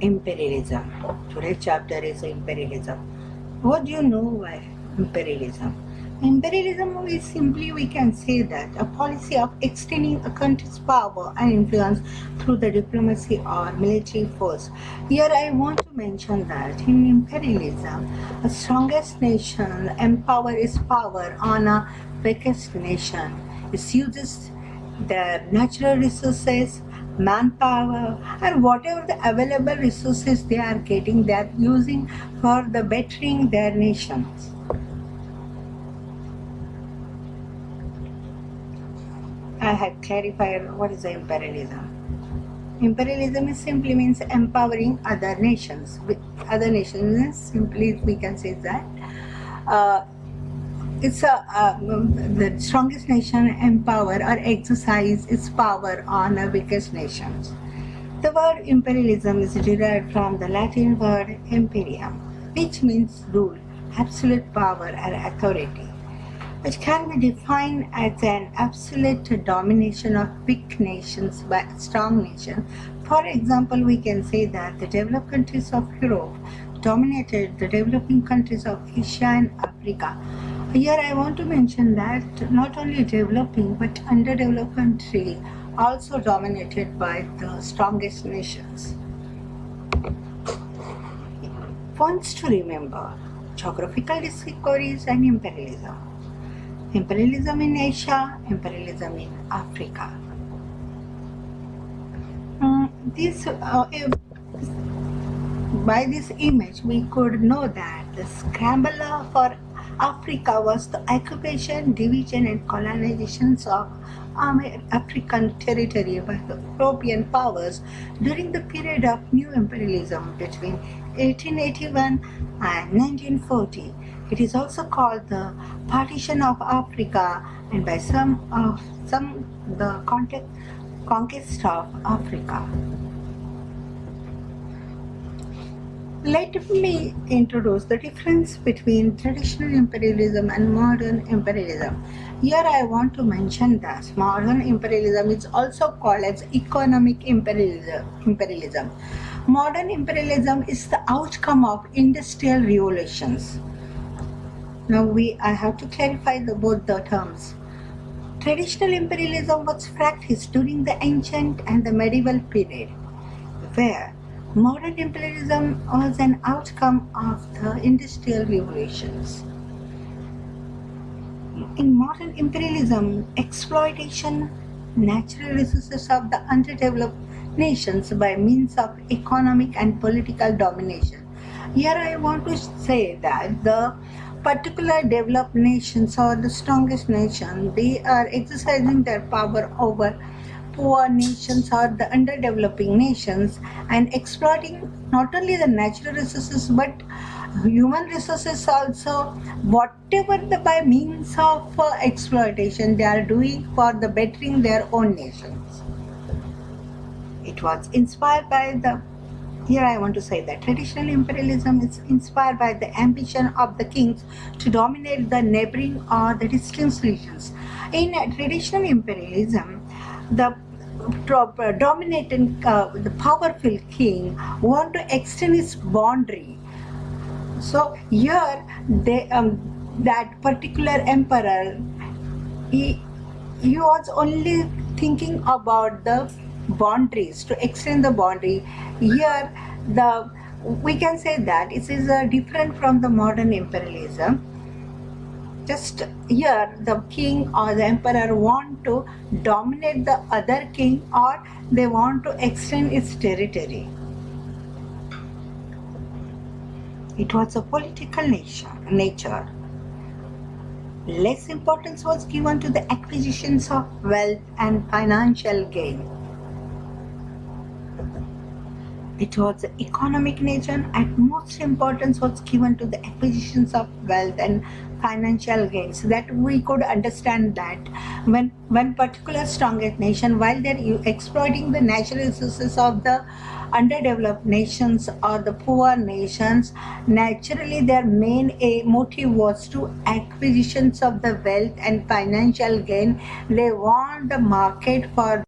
Imperialism. Today's chapter is imperialism. What do you know by imperialism? Imperialism is simply, we can say that, a policy of extending a country's power and influence through the diplomacy or military force. Here I want to mention that in imperialism, the strongest nation empower its power on a weakest nation. It uses their natural resources, manpower, and whatever the available resources they are getting, they are using for the bettering their nations. I had clarified what is imperialism. Imperialism is simply means empowering other nations. With other nations, simply we can say that. It's the strongest nation empower or exercise its power on the weakest nations. The word imperialism is derived from the Latin word imperium, which means rule, absolute power or authority, which can be defined as an absolute domination of weak nations by a strong nation. For example, we can say that the developed countries of Europe dominated the developing countries of Asia and Africa. Here I want to mention that not only developing but underdeveloped countries also dominated by the strongest nations. Points to remember: geographical discoveries and imperialism. Imperialism in Asia, imperialism in Africa. By this image, we could know that the scramble for Africa was the occupation, division, and colonizations of African territory by the European powers during the period of new imperialism between 1881 and 1940. It is also called the partition of Africa, and by some the conquest of Africa. Let me introduce the difference between traditional imperialism and modern imperialism. Here I want to mention that modern imperialism is also called as economic imperialism. Modern imperialism is the outcome of industrial revolutions. Now I have to clarify both the terms. Traditional imperialism was practiced during the ancient and the medieval period, where modern imperialism was an outcome of the industrial revolutions. In modern imperialism, exploitation natural resources of the underdeveloped nations by means of economic and political domination. Here I want to say that the particular developed nations or the strongest nation, they are exercising their power over poor nations or the underdeveloping nations and exploiting not only the natural resources but human resources also, whatever by means of exploitation they are doing for the bettering their own nations. It was inspired by here I want to say that traditional imperialism is inspired by the ambition of the kings to dominate the neighboring or the distant regions. In traditional imperialism, the dominating, the powerful king want to extend his boundary. So here, that particular emperor, he was only thinking about the boundaries, to extend the boundary. Here, we can say that it is different from the modern imperialism. Just here, the king or the emperor want to dominate the other king, or they want to extend its territory. It was a political nature. Less importance was given to the acquisitions of wealth and financial gain. It was the economic nature, and most importance was given to the acquisitions of wealth and financial gains. That we could understand that when particular strongest nation, while they're exploiting the natural resources of the underdeveloped nations or the poor nations, naturally their main motive was to acquisitions of the wealth and financial gain. They want the market for